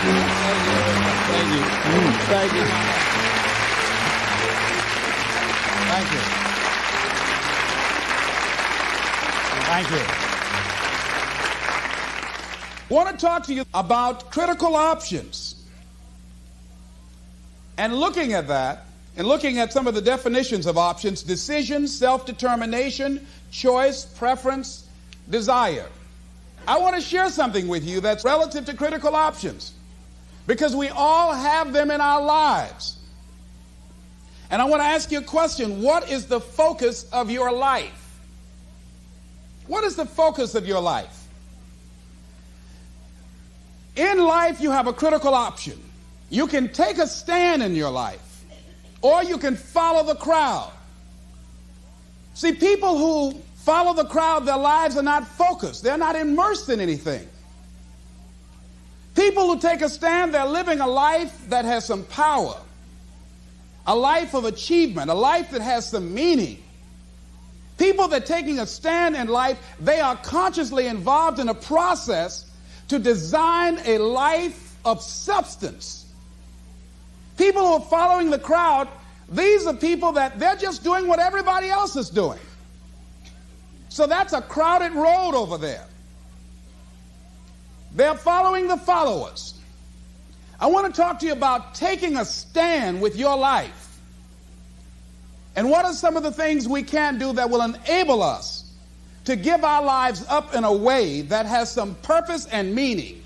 Thank you. Thank you. Thank you. Thank you. I want to talk to you about critical options. And looking at that, and looking at some of the definitions of options: decision, self-determination, choice, preference, desire. I want to share something with you that's relative to critical options, because we all have them in our lives. And I want to ask you a question. What is the focus of your life? What is the focus of your life? In life, you have a critical option. You can take a stand in your life, or you can follow the crowd. See, people who follow the crowd, their lives are not focused. They're not immersed in anything. People who take a stand, they're living a life that has some power, a life of achievement, a life that has some meaning. People that are taking a stand in life, they are consciously involved in a process to design a life of substance. People who are following the crowd, these are people that they're just doing what everybody else is doing. So that's a crowded road over there. They're following the followers. I want to talk to you about taking a stand with your life. And what are some of the things we can do that will enable us to give our lives up in a way that has some purpose and meaning,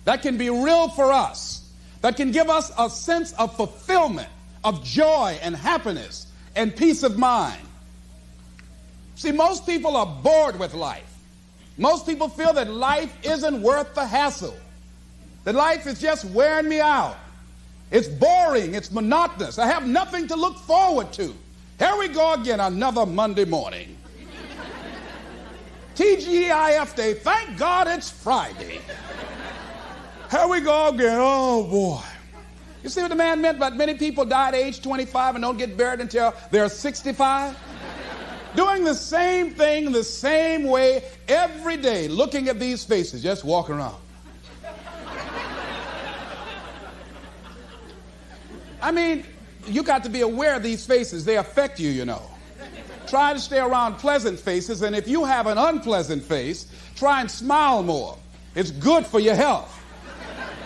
that can be real for us, that can give us a sense of fulfillment, of joy and happiness and peace of mind. See, most people are bored with life. Most people feel that life isn't worth the hassle, that life is just wearing me out. It's boring, it's monotonous. I have nothing to look forward to. Here we go again, another Monday morning. TGIF day, thank God it's Friday. Here we go again, oh boy. You see what the man meant about many people die at age 25 and don't get buried until they're 65? Doing the same thing the same way every day, looking at these faces, just walking around. I mean, you got to be aware of these faces. They affect you, you know. Try to stay around pleasant faces, and if you have an unpleasant face, try and smile more. It's good for your health.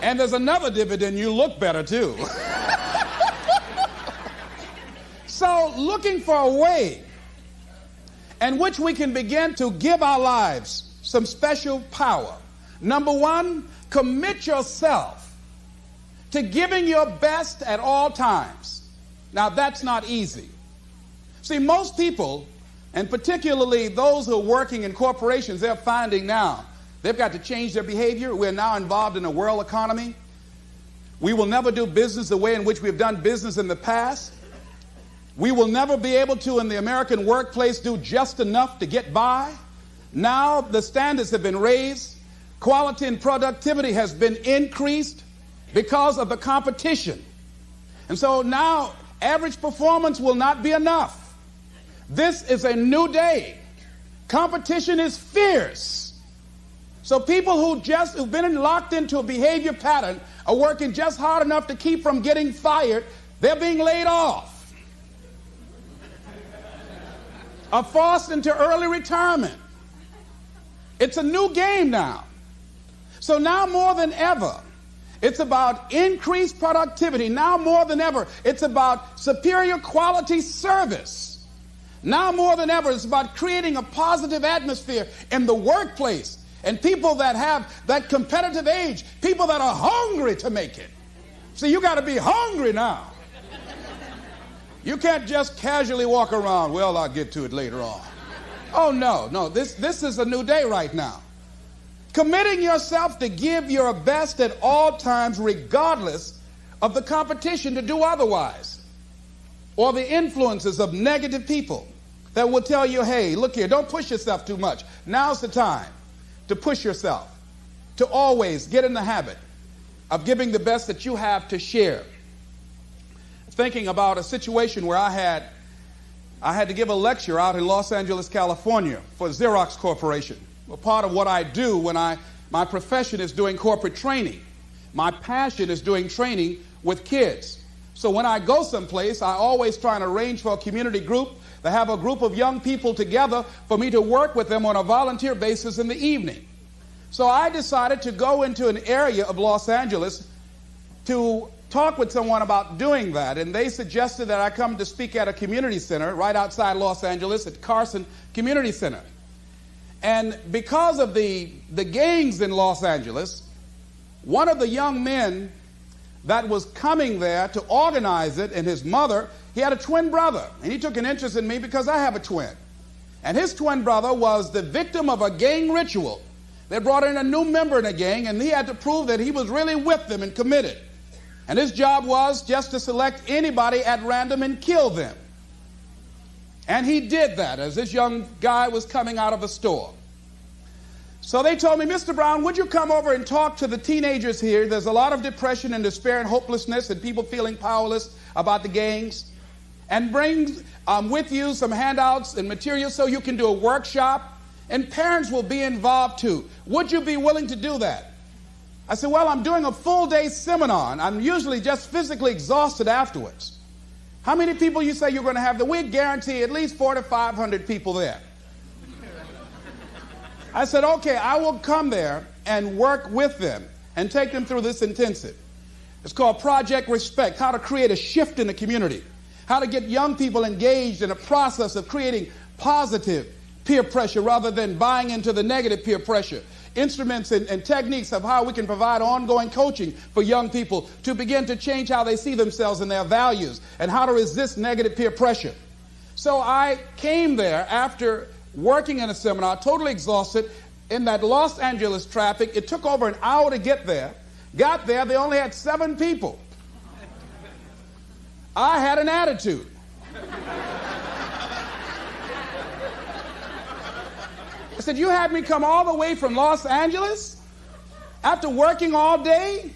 And there's another dividend: you look better too. So, looking for a way in which we can begin to give our lives some special power. Number one, commit yourself to giving your best at all times. Now, that's not easy. See, most people, and particularly those who are working in corporations, they're finding now they've got to change their behavior. We're now involved in a world economy. We will never do business the way in which we've done business in the past. We will never be able to, in the American workplace, do just enough to get by. Now the standards have been raised. Quality and productivity has been increased because of the competition. And so now average performance will not be enough. This is a new day. Competition is fierce. So people who've been locked into a behavior pattern are working just hard enough to keep from getting fired. They're being laid off, are forced into early retirement. It's a new game now. So now more than ever, it's about increased productivity. Now more than ever, it's about superior quality service. Now more than ever, it's about creating a positive atmosphere in the workplace. And people that have that competitive age, people that are hungry to make it. See, you got to be hungry now. You can't just casually walk around, well, I'll get to it later on. Oh, no, this is a new day right now. Committing yourself to give your best at all times, regardless of the competition to do otherwise, or the influences of negative people that will tell you, hey, look here, don't push yourself too much. Now's the time to push yourself, to always get in the habit of giving the best that you have to share. Thinking about a situation where I had to give a lecture out in Los Angeles, California for Xerox Corporation. Well, part of what I do when my profession is doing corporate training. My passion is doing training with kids. So when I go someplace, I always try and arrange for a community group to have a group of young people together for me to work with them on a volunteer basis in the evening. So I decided to go into an area of Los Angeles to talk with someone about doing that, and they suggested that I come to speak at a community center right outside Los Angeles at Carson Community Center. And because of the gangs in Los Angeles, one of the young men that was coming there to organize it, and his mother, he had a twin brother, and he took an interest in me because I have a twin. And his twin brother was the victim of a gang ritual. They brought in a new member in a gang, and he had to prove that he was really with them and committed. And his job was just to select anybody at random and kill them. And he did that as this young guy was coming out of a store. So they told me, Mr. Brown, would you come over and talk to the teenagers here? There's a lot of depression and despair and hopelessness and people feeling powerless about the gangs. And bring with you some handouts and materials so you can do a workshop. And parents will be involved too. Would you be willing to do that? I said, well, I'm doing a full-day seminar, and I'm usually just physically exhausted afterwards. How many people you say you're going to have? We guarantee at least 400 to 500 people there. I said, okay, I will come there and work with them and take them through this intensive. It's called Project Respect, how to create a shift in the community, how to get young people engaged in a process of creating positive peer pressure rather than buying into the negative peer pressure. Instruments and techniques of how we can provide ongoing coaching for young people to begin to change how they see themselves and their values and how to resist negative peer pressure. So I came there after working in a seminar, totally exhausted, in that Los Angeles traffic. It took over an hour to get there. Got there, they only had 7 people. I had an attitude. I said, you had me come all the way from Los Angeles after working all day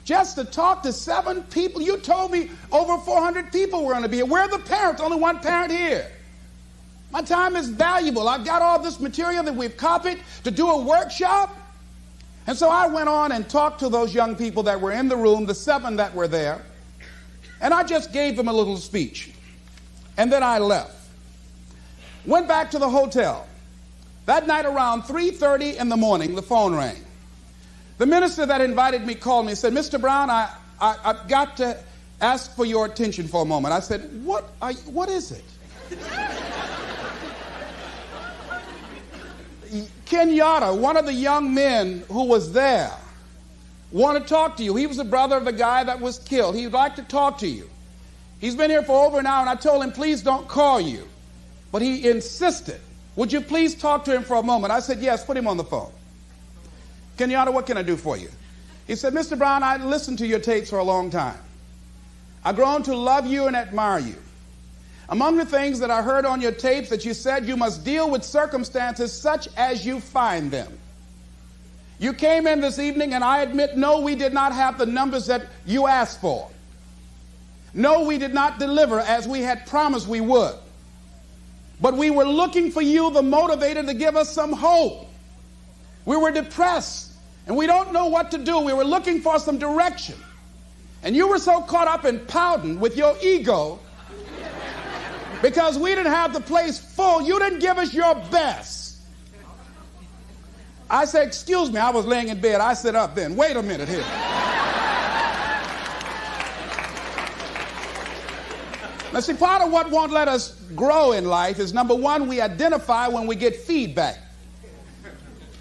just to talk to 7 people? You told me over 400 people were going to be here. Where are the parents? Only one parent here. My time is valuable. I've got all this material that we've copied to do a workshop. And so I went on and talked to those young people that were in the room, the 7 that were there, and I just gave them a little speech. And then I left. Went back to the hotel. That night around 3:30 in the morning, the phone rang. The minister that invited me called me and said, Mr. Brown, I've got to ask for your attention for a moment. I said, what is it? Kenyatta, one of the young men who was there, wanted to talk to you. He was the brother of the guy that was killed. He'd like to talk to you. He's been here for over an hour, and I told him, please don't call you. But he insisted. Would you please talk to him for a moment? I said, yes, put him on the phone. Kenyatta, what can I do for you? He said, Mr. Brown, I listened to your tapes for a long time. I've grown to love you and admire you. Among the things that I heard on your tapes that you said you must deal with circumstances such as you find them. You came in this evening, and I admit, no, we did not have the numbers that you asked for. No, we did not deliver as we had promised we would. But we were looking for you, the motivator, to give us some hope. We were depressed, and we don't know what to do. We were looking for some direction. And you were so caught up in pouting with your ego because we didn't have the place full. You didn't give us your best. I said, excuse me, I was laying in bed. I sit up then. Wait a minute here. Now, see, part of what won't let us grow in life is, number one, we identify when we get feedback.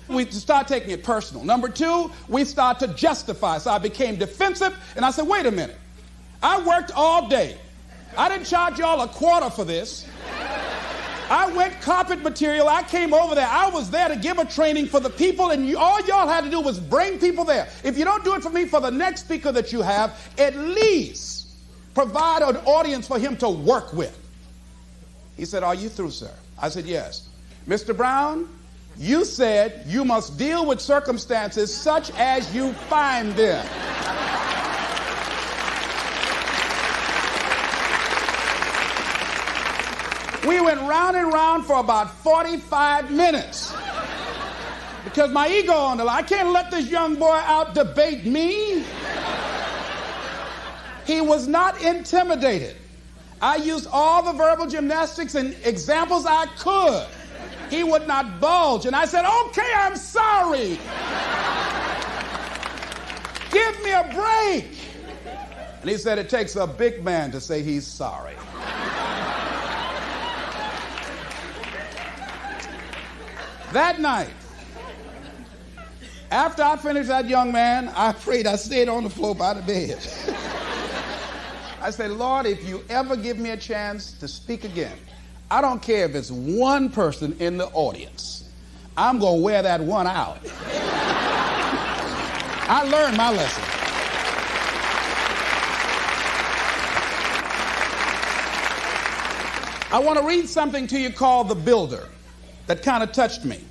We start taking it personal. Number two, we start to justify. So I became defensive, and I said, wait a minute. I worked all day. I didn't charge y'all a quarter for this. I went carpet material. I came over there. I was there to give a training for the people, and all y'all had to do was bring people there. If you don't do it for me, for the next speaker that you have, at least provide an audience for him to work with. He said, are you through, sir? I said, yes. Mr. Brown, you said you must deal with circumstances such as you find them. We went round and round for about 45 minutes Because my ego on the line. I can't let this young boy out debate me. He was not intimidated. I used all the verbal gymnastics and examples I could. He would not budge. And I said, okay, I'm sorry. Give me a break. And he said, it takes a big man to say he's sorry. That night, after I finished that young man, I prayed. I stayed on the floor by the bed. I said, Lord, if you ever give me a chance to speak again, I don't care if it's one person in the audience, I'm going to wear that one out. I learned my lesson. I want to read something to you called The Builder that kind of touched me.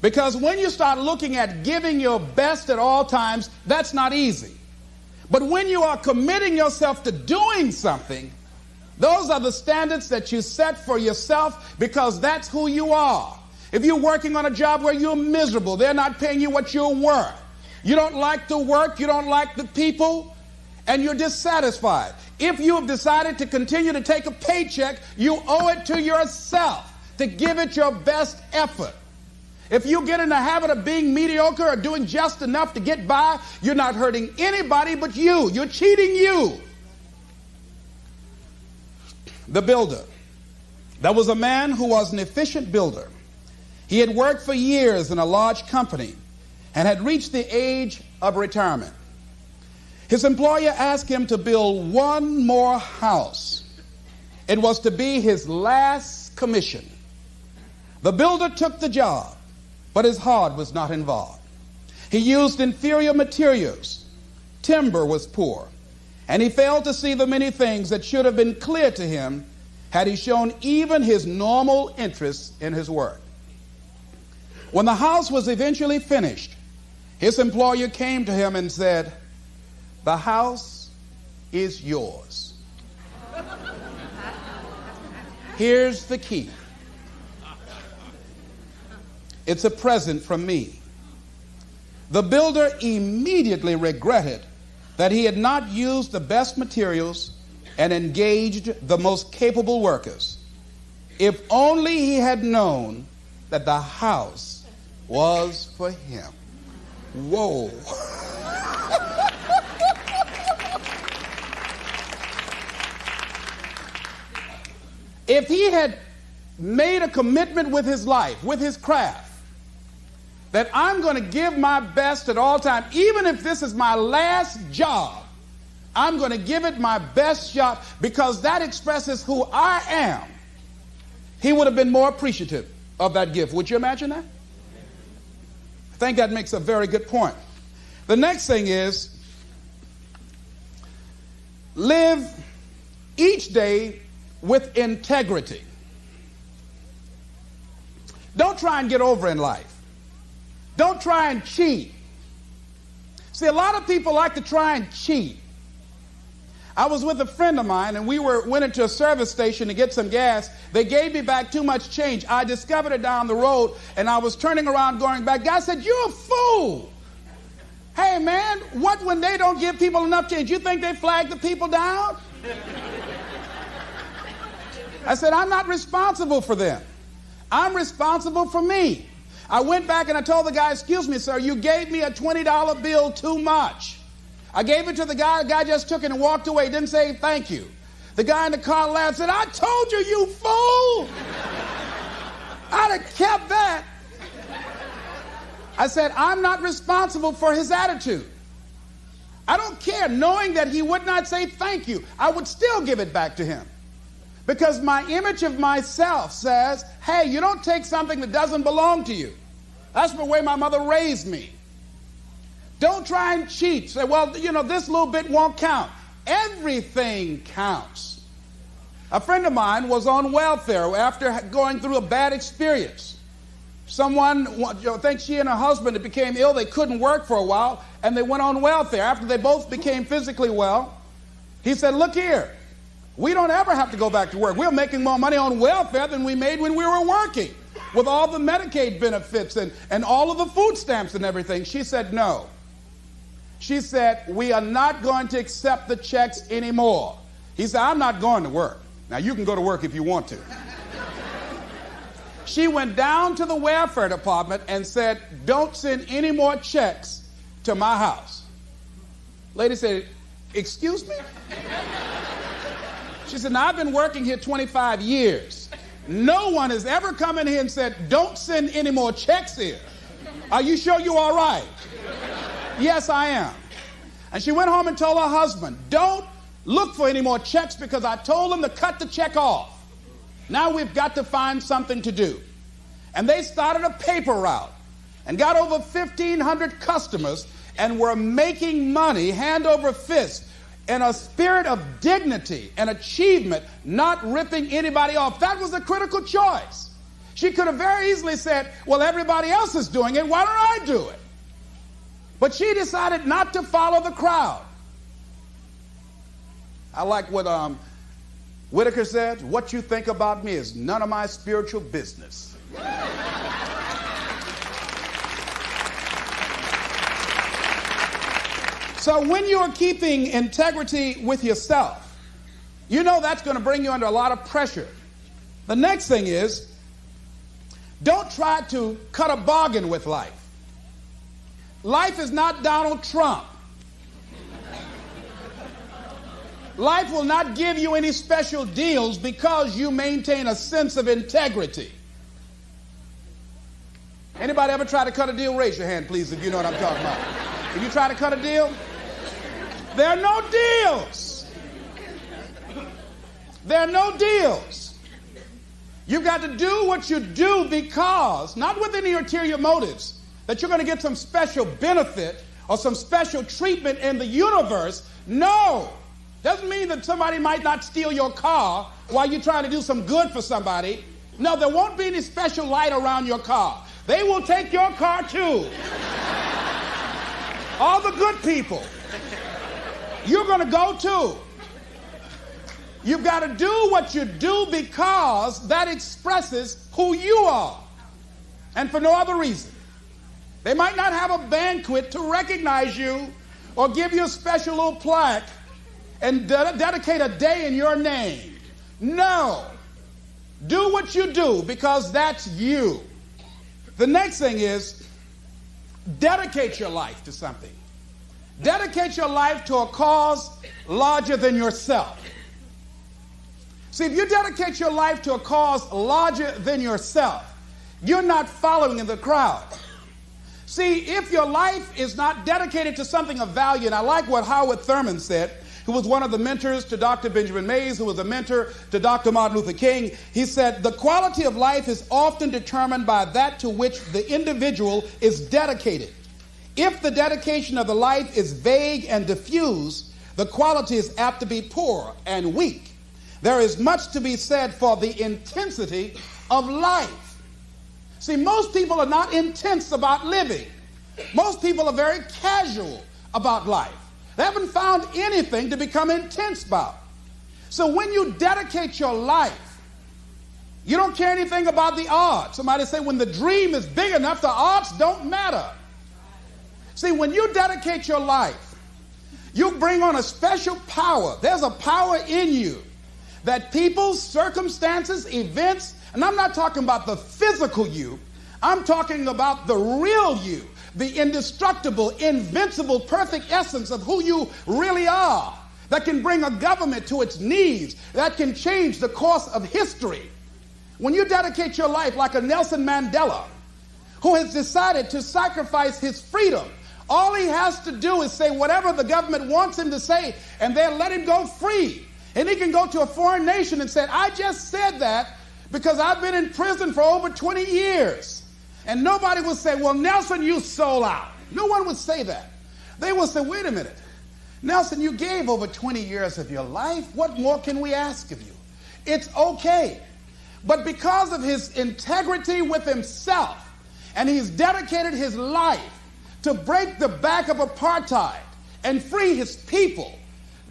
Because when you start looking at giving your best at all times, that's not easy. But when you are committing yourself to doing something, those are the standards that you set for yourself because that's who you are. If you're working on a job where you're miserable, they're not paying you what you're worth. You don't like the work, you don't like the people, and you're dissatisfied. If you have decided to continue to take a paycheck, you owe it to yourself to give it your best effort. If you get in the habit of being mediocre or doing just enough to get by, you're not hurting anybody but you. You're cheating you. The builder. There was a man who was an efficient builder. He had worked for years in a large company and had reached the age of retirement. His employer asked him to build one more house. It was to be his last commission. The builder took the job, but his heart was not involved. He used inferior materials. Timber was poor, and he failed to see the many things that should have been clear to him had he shown even his normal interest in his work. When the house was eventually finished, his employer came to him and said, "The house is yours. Here's the key. It's a present from me." The builder immediately regretted that he had not used the best materials and engaged the most capable workers. If only he had known that the house was for him. Whoa. If he had made a commitment with his life, with his craft, that I'm going to give my best at all times, even if this is my last job, I'm going to give it my best shot because that expresses who I am, he would have been more appreciative of that gift. Would you imagine that? I think that makes a very good point. The next thing is, live each day with integrity. Don't try and get over in life. Don't try and cheat. See, a lot of people like to try and cheat. I was with a friend of mine, and we went into a service station to get some gas. They gave me back too much change. I discovered it down the road, and I was turning around going back. Guy said, "You're a fool. Hey, man, what when they don't give people enough change? You think they flag the people down?" I said, "I'm not responsible for them. I'm responsible for me." I went back and I told the guy, "Excuse me, sir, you gave me a $20 bill too much." I gave it to the guy just took it and walked away, didn't say thank you. The guy in the car laughed, said, "I told you, you fool." I'd have kept that. I said, I'm not responsible for his attitude. I don't care, knowing that he would not say thank you, I would still give it back to him. Because my image of myself says, hey, you don't take something that doesn't belong to you. That's the way my mother raised me. Don't try and cheat. Say, well, this little bit won't count. Everything counts. A friend of mine was on welfare after going through a bad experience. Someone, I think she and her husband became ill. They couldn't work for a while, and they went on welfare. After they both became physically well, he said, look here, we don't ever have to go back to work. We're making more money on welfare than we made when we were working. with all the Medicaid benefits and all of the food stamps and everything. She said no. She said, we are not going to accept the checks anymore. He said, I'm not going to work. Now, you can go to work if you want to. She went down to the welfare department and said, don't send any more checks to my house. Lady said, excuse me? She said, now, I've been working here 25 years. No one has ever come in here and said, don't send any more checks here. Are you sure you're all right? Yes, I am. And she went home and told her husband, don't look for any more checks because I told them to cut the check off. Now we've got to find something to do. And they started a paper route and got over 1,500 customers and were making money hand over fist in a spirit of dignity and achievement, not ripping anybody off. That was a critical choice. She could have very easily said, well, everybody else is doing it, why don't I do it? But she decided not to follow the crowd. I like what Whitaker said, what you think about me is none of my spiritual business. So when you're keeping integrity with yourself, you know that's going to bring you under a lot of pressure. The next thing is, don't try to cut a bargain with life. Life is not Donald Trump. Life will not give you any special deals because you maintain a sense of integrity. Anybody ever try to cut a deal? Raise your hand, please, if you know what I'm talking about. If you try to cut a deal, there are no deals. There are no deals. You've got to do what you do because, not with any ulterior motives, that you're going to get some special benefit or some special treatment in the universe. No. Doesn't mean that somebody might not steal your car while you're trying to do some good for somebody. No, there won't be any special light around your car. They will take your car too. All the good people. You're going to go too. You've got to do what you do because that expresses who you are. And for no other reason. They might not have a banquet to recognize you or give you a special little plaque and dedicate a day in your name. No. Do what you do because that's you. The next thing is dedicate your life to something. Dedicate your life to a cause larger than yourself. See, if you dedicate your life to a cause larger than yourself, you're not following in the crowd. See, if your life is not dedicated to something of value, and I like what Howard Thurman said, who was one of the mentors to Dr. Benjamin Mays, who was a mentor to Dr. Martin Luther King. He said, the quality of life is often determined by that to which the individual is dedicated. If the dedication of the life is vague and diffuse, the quality is apt to be poor and weak. There is much to be said for the intensity of life. See, most people are not intense about living. Most people are very casual about life. They haven't found anything to become intense about. So when you dedicate your life, you don't care anything about the odds. Somebody say when the dream is big enough, the odds don't matter. See, when you dedicate your life, you bring on a special power. There's a power in you that people, circumstances, events, and I'm not talking about the physical you, I'm talking about the real you. The indestructible, invincible, perfect essence of who you really are, that can bring a government to its knees, that can change the course of history. When you dedicate your life like a Nelson Mandela, who has decided to sacrifice his freedom, all he has to do is say whatever the government wants him to say, and they'll let him go free. And he can go to a foreign nation and say, I just said that because I've been in prison for over 20 years. And nobody would say, well, Nelson, you sold out. No one would say that. They would say, wait a minute. Nelson, you gave over 20 years of your life. What more can we ask of you? It's okay. But because of his integrity with himself, and he's dedicated his life to break the back of apartheid and free his people,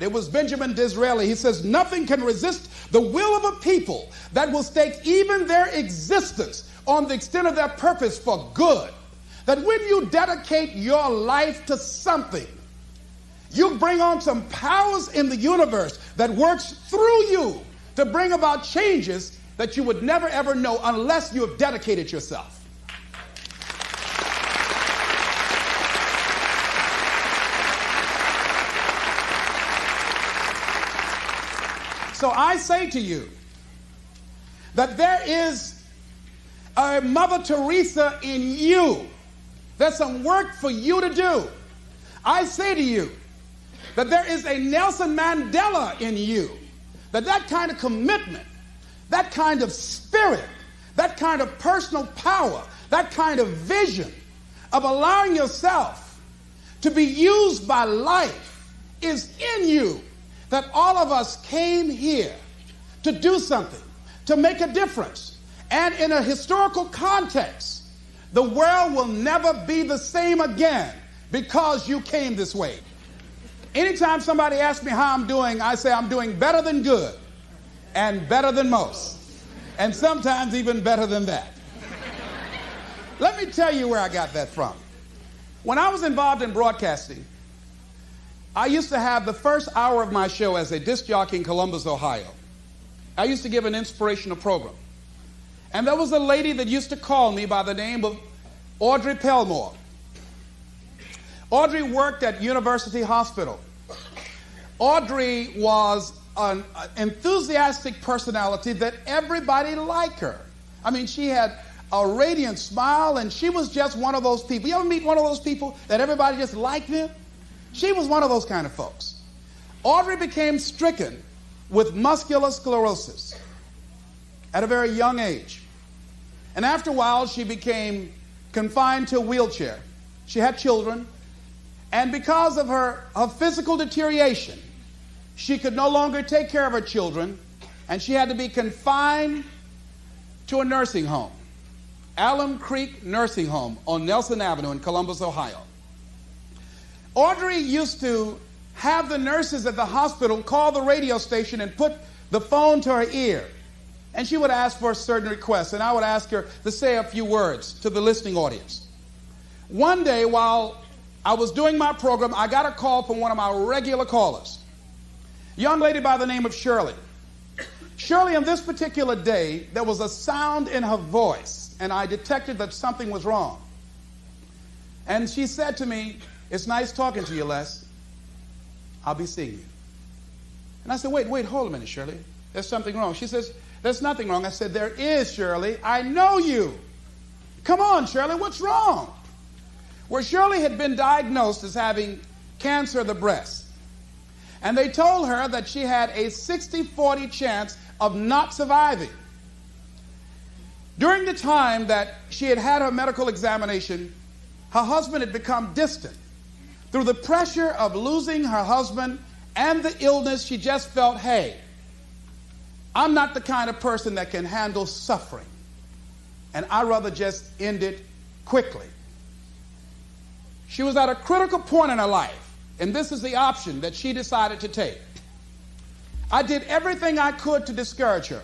It was Benjamin Disraeli. He says, nothing can resist the will of a people that will stake even their existence on the extent of their purpose for good. That when you dedicate your life to something, you bring on some powers in the universe that works through you to bring about changes that you would never ever know unless you have dedicated yourself. So I say to you that there is a Mother Teresa in you. There's some work for you to do. I say to you that there is a Nelson Mandela in you. That kind of commitment, that kind of spirit, that kind of personal power, that kind of vision of allowing yourself to be used by life is in you. That all of us came here to do something, to make a difference. And in a historical context, the world will never be the same again because you came this way. Anytime somebody asks me how I'm doing, I say I'm doing better than good and better than most, and sometimes even better than that. Let me tell you where I got that from. When I was involved in broadcasting, I used to have the first hour of my show as a disc jockey in Columbus, Ohio. I used to give an inspirational program. And there was a lady that used to call me by the name of Audrey Pelmore. Audrey worked at University Hospital. Audrey was an enthusiastic personality that everybody liked her. I mean, she had a radiant smile, and she was just one of those people. You ever meet one of those people that everybody just liked them? She was one of those kind of folks. Audrey became stricken with muscular sclerosis at a very young age. And after a while, she became confined to a wheelchair. She had children. And because of her physical deterioration, she could no longer take care of her children, and she had to be confined to a nursing home, Alum Creek Nursing Home on Nelson Avenue in Columbus, Ohio. Audrey used to have the nurses at the hospital call the radio station and put the phone to her ear. And she would ask for a certain request, and I would ask her to say a few words to the listening audience. One day, while I was doing my program, I got a call from one of my regular callers, a young lady by the name of Shirley. Shirley, on this particular day, there was a sound in her voice, and I detected that something was wrong. And she said to me, "It's nice talking to you, Les. I'll be seeing you." And I said, wait, hold a minute, Shirley. There's something wrong. She says, "There's nothing wrong." I said, "There is, Shirley. I know you. Come on, Shirley, what's wrong?" Well, Shirley had been diagnosed as having cancer of the breast. And they told her that she had a 60-40 chance of not surviving. During the time that she had had her medical examination, her husband had become distant. Through the pressure of losing her husband and the illness, she just felt, hey, I'm not the kind of person that can handle suffering, and I'd rather just end it quickly. She was at a critical point in her life, and this is the option that she decided to take. I did everything I could to discourage her,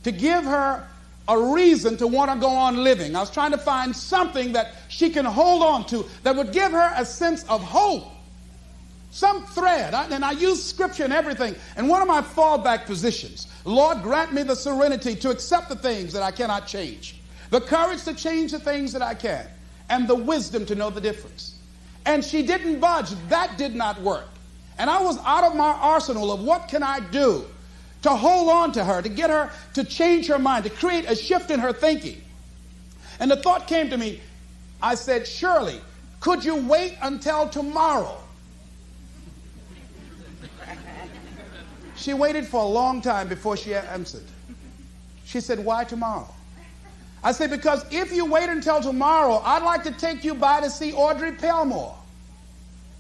to give her a reason to want to go on living. I was trying to find something that she can hold on to that would give her a sense of hope, some thread. And I used scripture and everything. And one of my fallback positions, Lord, grant me the serenity to accept the things that I cannot change, the courage to change the things that I can, and the wisdom to know the difference. And she didn't budge. That did not work. And I was out of my arsenal of what can I do to hold on to her, to get her to change her mind, to create a shift in her thinking. And the thought came to me. I said, "Shirley, could you wait until tomorrow?" She waited for a long time before she answered. She said, "Why tomorrow?" I said, "Because if you wait until tomorrow, I'd like to take you by to see Audrey Pelmore.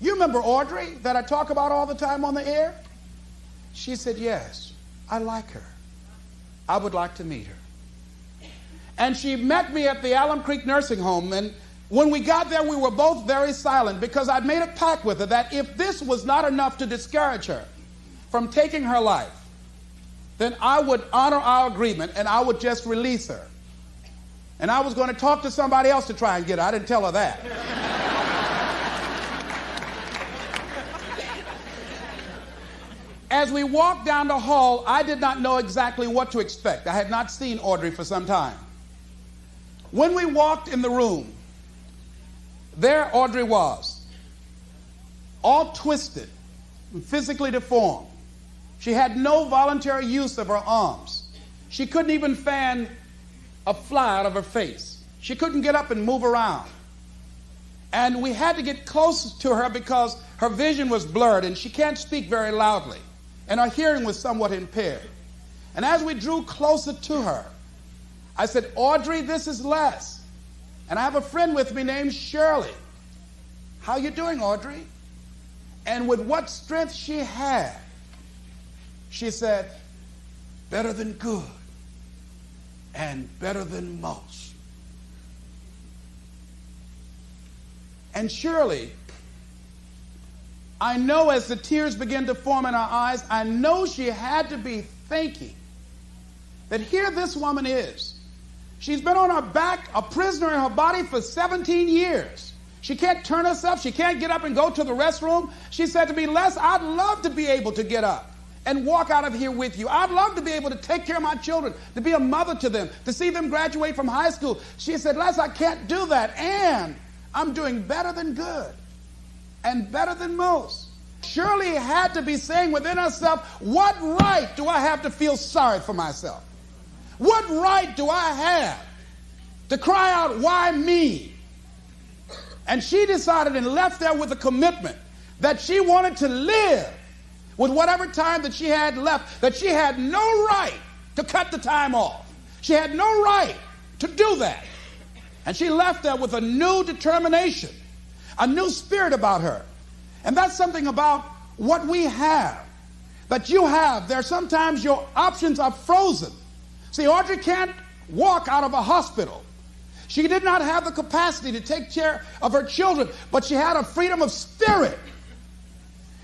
You remember Audrey that I talk about all the time on the air?" She said, "Yes, I like her. I would like to meet her." And she met me at the Alum Creek Nursing Home, and when we got there, we were both very silent because I'd made a pact with her that if this was not enough to discourage her, from taking her life, then I would honor our agreement and I would just release her. And I was going to talk to somebody else to try and get her. I didn't tell her that. As we walked down the hall, I did not know exactly what to expect. I had not seen Audrey for some time. When we walked in the room, there Audrey was, all twisted, physically deformed. She had no voluntary use of her arms. She couldn't even fan a fly out of her face. She couldn't get up and move around. And we had to get close to her because her vision was blurred and she can't speak very loudly. And her hearing was somewhat impaired. And as we drew closer to her, I said, Audrey, this is Les. And I have a friend with me named Shirley. How you doing, Audrey? And with what strength she had, she said, better than good and better than most. And Shirley, I know as the tears began to form in her eyes, I know she had to be thinking that here this woman is. She's been on her back, a prisoner in her body for 17 years. She can't turn herself. She can't get up and go to the restroom. She said to me, Les, I'd love to be able to get up and walk out of here with you. I'd love to be able to take care of my children, to be a mother to them, to see them graduate from high school. She said, Les, I can't do that. And I'm doing better than good and better than most. Shirley had to be saying within herself, what right do I have to feel sorry for myself? What right do I have to cry out, why me? And she decided and left there with a commitment that she wanted to live with whatever time that she had left, that she had no right to cut the time off. She had no right to do that. And she left there with a new determination, a new spirit about her. And that's something about what we have, that you have. There sometimes your options are frozen. See, Audrey can't walk out of a hospital. She did not have the capacity to take care of her children, but she had a freedom of spirit.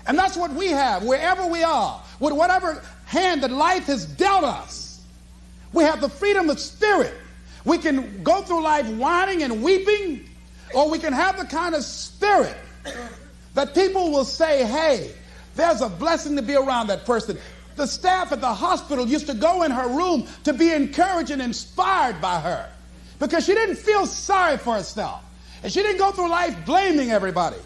And that's what we have, wherever we are, with whatever hand that life has dealt us. We have the freedom of spirit. We can go through life whining and weeping, or we can have the kind of spirit that people will say, hey, there's a blessing to be around that person. The staff at the hospital used to go in her room to be encouraged and inspired by her because she didn't feel sorry for herself. And she didn't go through life blaming everybody.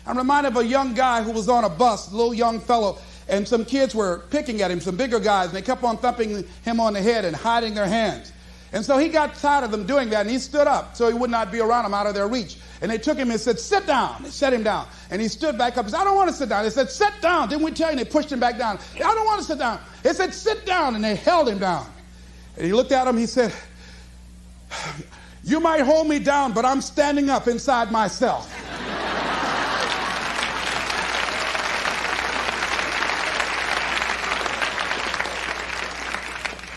I'm reminded of a young guy who was on a bus, a little young fellow, and some kids were picking at him, some bigger guys, and they kept on thumping him on the head and hiding their hands. And so he got tired of them doing that, and he stood up so he would not be around them, out of their reach. And they took him and said, sit down. They set him down. And he stood back up. He said, I don't want to sit down. They said, sit down. Didn't we tell you? And they pushed him back down. I don't want to sit down. They said, sit down. And they held him down. And he looked at him. He said, you might hold me down, but I'm standing up inside myself.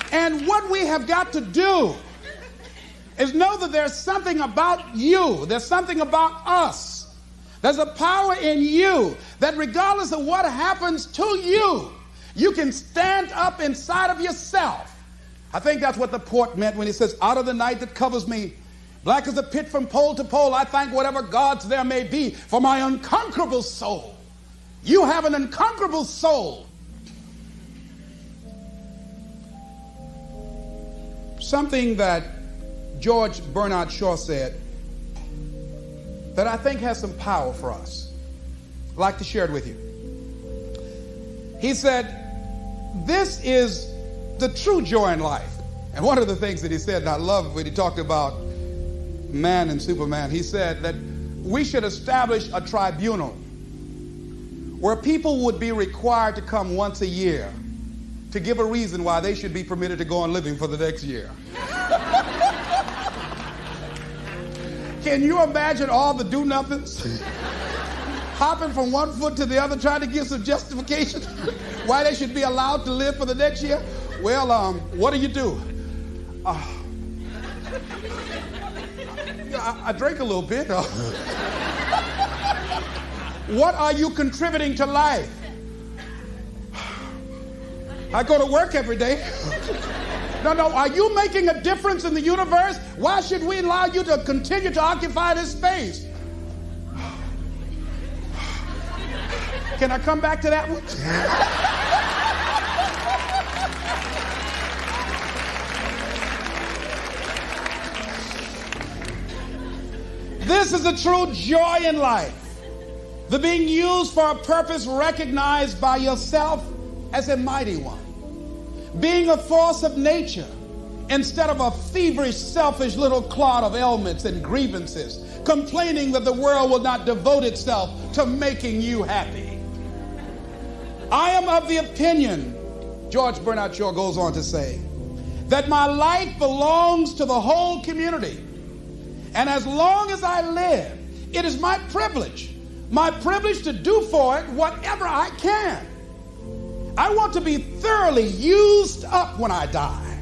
And what we have got to do is know that there's something about you, there's something about us, there's a power in you that regardless of what happens to you, you can stand up inside of yourself. I think that's what the poet meant when he says, out of the night that covers me, black as a pit from pole to pole, I thank whatever gods there may be for my unconquerable soul. You have an unconquerable soul. Something that George Bernard Shaw said that I think has some power for us. I'd like to share it with you. He said, this is the true joy in life. And one of the things that he said, and I love when he talked about man and Superman, he said that we should establish a tribunal where people would be required to come once a year to give a reason why they should be permitted to go on living for the next year. Can you imagine all the do-nothings hopping from one foot to the other trying to give some justification why they should be allowed to live for the next year? Well, what do you do? I drink a little bit. What are you contributing to life? I go to work every day. No, are you making a difference in the universe? Why should we allow you to continue to occupy this space? Can I come back to that one? This is a true joy in life. The being used for a purpose recognized by yourself as a mighty one. Being a force of nature instead of a feverish, selfish little clod of ailments and grievances, complaining that the world will not devote itself to making you happy. I am of the opinion, George Bernard Shaw goes on to say, that my life belongs to the whole community. And as long as I live, it is my privilege to do for it whatever I can. I want to be thoroughly used up when I die.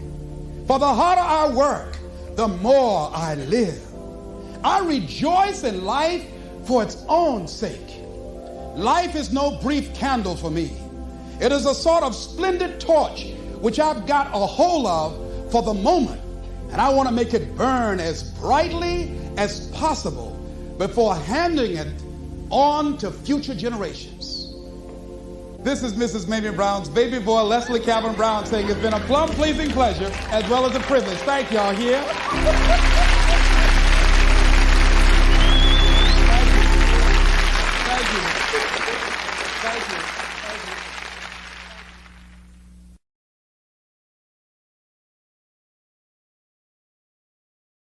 For the harder I work, the more I live. I rejoice in life for its own sake. Life is no brief candle for me. It is a sort of splendid torch which I've got a hold of for the moment. And I want to make it burn as brightly as possible before handing it on to future generations. This is Mrs. Mamie Brown's baby boy, Leslie Calvin Brown, saying it's been a plum-pleasing pleasure as well as a privilege. Thank y'all here.